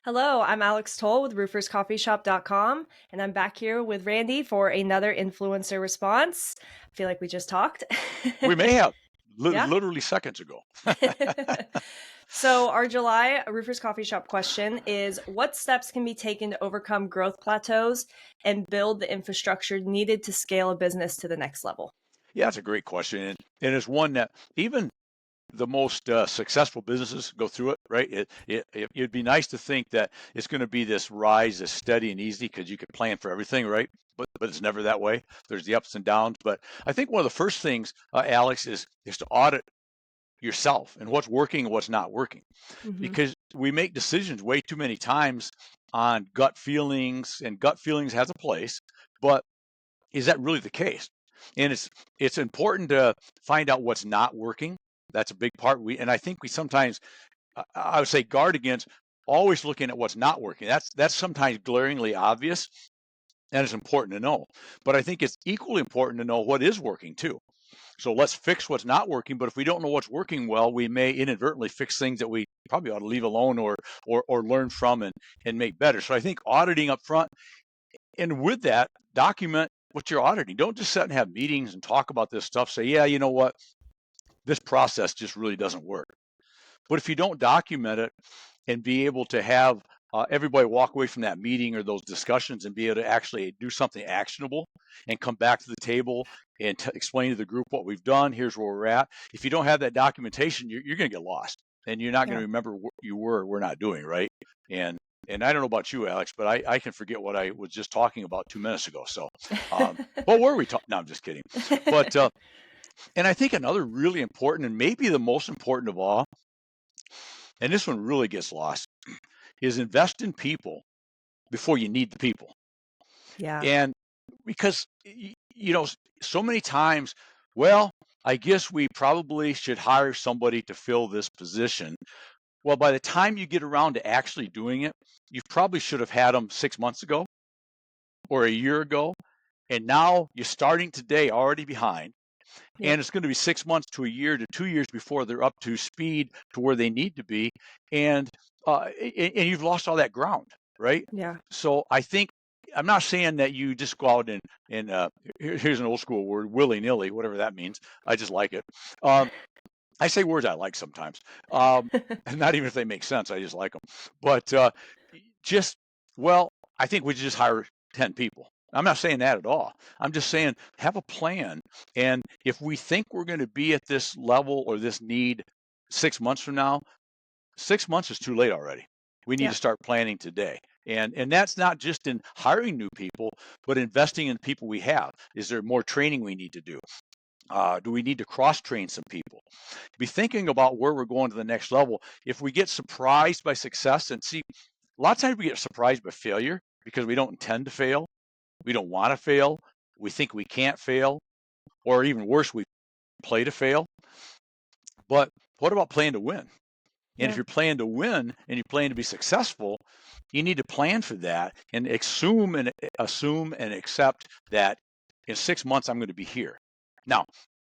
Hello, I'm Alex Toll with rooferscoffeeshop.com, and I'm back here with Randy for another influencer response. I feel like we just talked. We may have Yeah. literally seconds ago. So, our July Roofers Coffee Shop question is: what steps can be taken to overcome growth plateaus and build the infrastructure needed to scale a business to the next level? Yeah, it's a great question, and it's one that even the most successful businesses go through it, right? It'd be nice to think that it's going to be this rise, this steady and easy, because you could plan for everything, right? But it's never that way. There's the ups and downs. But I think one of the first things, Alex, is to audit yourself and what's working and what's not working, Hmm. because we make decisions way too many times on gut feelings, and gut feelings has a place, but is that really the case? And it's important to find out what's not working. That's a big part. And I think we sometimes, I would say, guard against always looking at what's not working. That's sometimes glaringly obvious, and it's important to know. But I think it's equally important to know what is working too. So let's fix what's not working. But if we don't know what's working well, we may inadvertently fix things that we probably ought to leave alone, or learn from, and make better. So I think auditing up front, and with that, document what you're auditing. Don't just sit and have meetings and talk about this stuff. Say, yeah, you know what? This process just really doesn't work. But if you don't document it and be able to have everybody walk away from that meeting or those discussions and be able to actually do something actionable and come back to the table and explain to the group what we've done, here's where we're at. If you don't have that documentation, you're going to get lost, and you're not going Yeah. to remember what you were or were not doing, right? And and I don't know about you, Alex, but I can forget what I was just talking about 2 minutes ago. So, what were we talking? No, I'm just kidding. But and I think another really important, and maybe the most important of all, and this one really gets lost, is invest in people before you need the people. Yeah. And because, so many times, well, I guess we probably should hire somebody to fill this position. Well, by the time you get around to actually doing it, you probably should have had them 6 months ago or a year ago. And now you're starting today already behind. And Yep. it's going to be 6 months to a year to 2 years before they're up to speed to where they need to be. And and you've lost all that ground, right? Yeah. So I think, I'm not saying that you just go out and here's an old school word, willy nilly, whatever that means. I just like it. Um, I say words I like sometimes, and not even if they make sense. I just like them. But just, well, I think we should just hire 10 people. I'm not saying that at all. I'm just saying have a plan. And if we think we're going to be at this level or this need 6 months from now, 6 months is too late already. We need Yeah. to start planning today. And that's not just in hiring new people, but investing in people we have. Is there more training we need to do? Do we need to cross train some people? Be thinking about where we're going to the next level. If we get surprised by success, and see, a lot of times we get surprised by failure because we don't intend to fail. We don't want to fail. We think we can't fail. Or even worse, we play to fail. But what about playing to win? And if Yeah. you're playing to win and you're playing to be successful, you need to plan for that and assume and accept that in 6 months I'm going to be here. Now,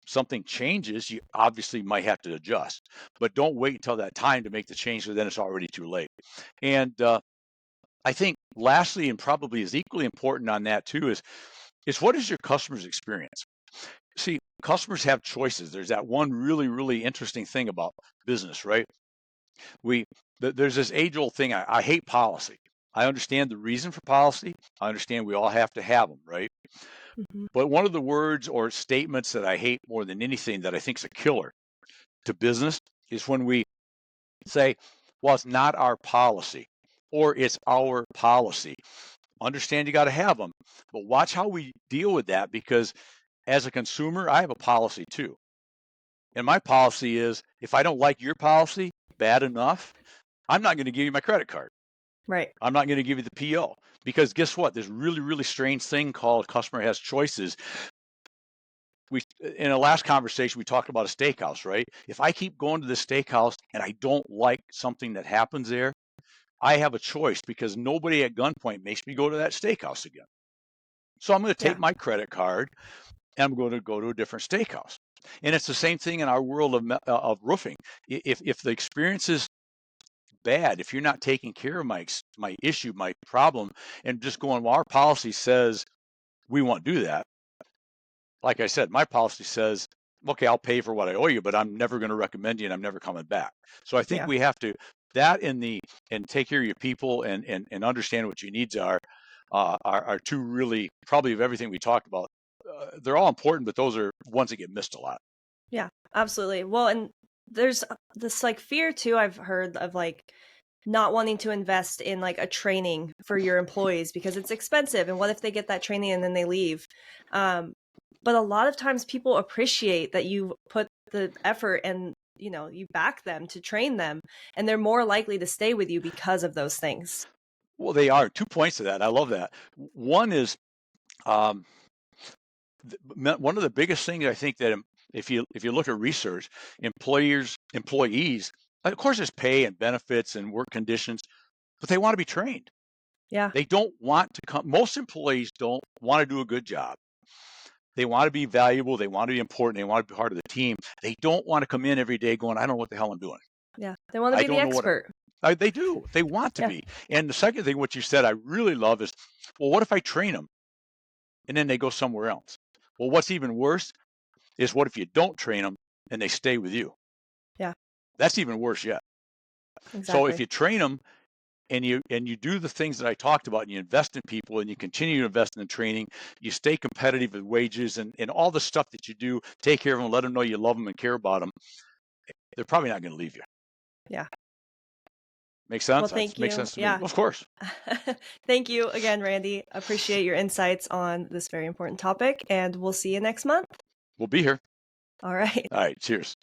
something changes, you obviously might have to adjust, but don't wait until that time to make the change, because then it's already too late. And I think lastly, and probably is equally important on that too, is what is your customer's experience? See, customers have choices. There's that one really, really interesting thing about business, right? We there's this age-old thing. I hate policy. I understand the reason for policy. I understand we all have to have them, right? Hmm. But one of the words or statements that I hate more than anything, that I think is a killer to business, is when we say, well, it's not our policy, or it's our policy. Understand you got to have them, but watch how we deal with that, because as a consumer, I have a policy too. And my policy is, if I don't like your policy bad enough, I'm not going to give you my credit card. Right. I'm not going to give you the PO, because guess what? This really, really strange thing called customer has choices. We, in a last conversation, we talked about a steakhouse, right? If I keep going to the steakhouse and I don't like something that happens there, I have a choice, because nobody at gunpoint makes me go to that steakhouse again. So I'm going to take Yeah. my credit card and I'm going to go to a different steakhouse. And it's the same thing in our world of roofing. If the experience is bad if you're not taking care of my issue, my problem, and just going, well, our policy says we won't do that. Like I said, my policy says, okay, I'll pay for what I owe you, but I'm never going to recommend you and I'm never coming back. So I think Yeah. we have to that and take care of your people and understand what your needs are two really probably of everything we talked about. They're all important, but those are ones that get missed a lot. Yeah, absolutely. Well, and there's this like fear too I've heard of like not wanting to invest in like a training for your employees because it's expensive and what if they get that training and then they leave. Um but a lot of times people appreciate that you put the effort and you back them to train them and they're more likely to stay with you because of those things. Well, they are 2 points to that. I love that. One is um, one of the biggest things I think that if you look at research, employees, of course, there's pay and benefits and work conditions, but they want to be trained. Yeah. They don't want to come. Most employees don't want to do a good job. They want to be valuable. They want to be important. They want to be part of the team. They don't want to come in every day going, I don't know what the hell I'm doing. Yeah. They want to I be the don't know what expert. they do. They want to Yeah. be. And the second thing, what you said, I really love is, well, what if I train them and then they go somewhere else? Well, what's even worse is what if you don't train them and they stay with you? Yeah. That's even worse yet. So if Exactly. you train them and you do the things that I talked about and you invest in people and you continue to invest in training, you stay competitive with wages and all the stuff that you do, take care of them, let them know you love them and care about them, they're probably not going to leave you. Yeah. Make Well, sense? That thank makes you. sense to me. Yeah. Of course. Thank you again, Randy. Appreciate your insights on this very important topic, and we'll see you next month. We'll be here. All right. All right. Cheers.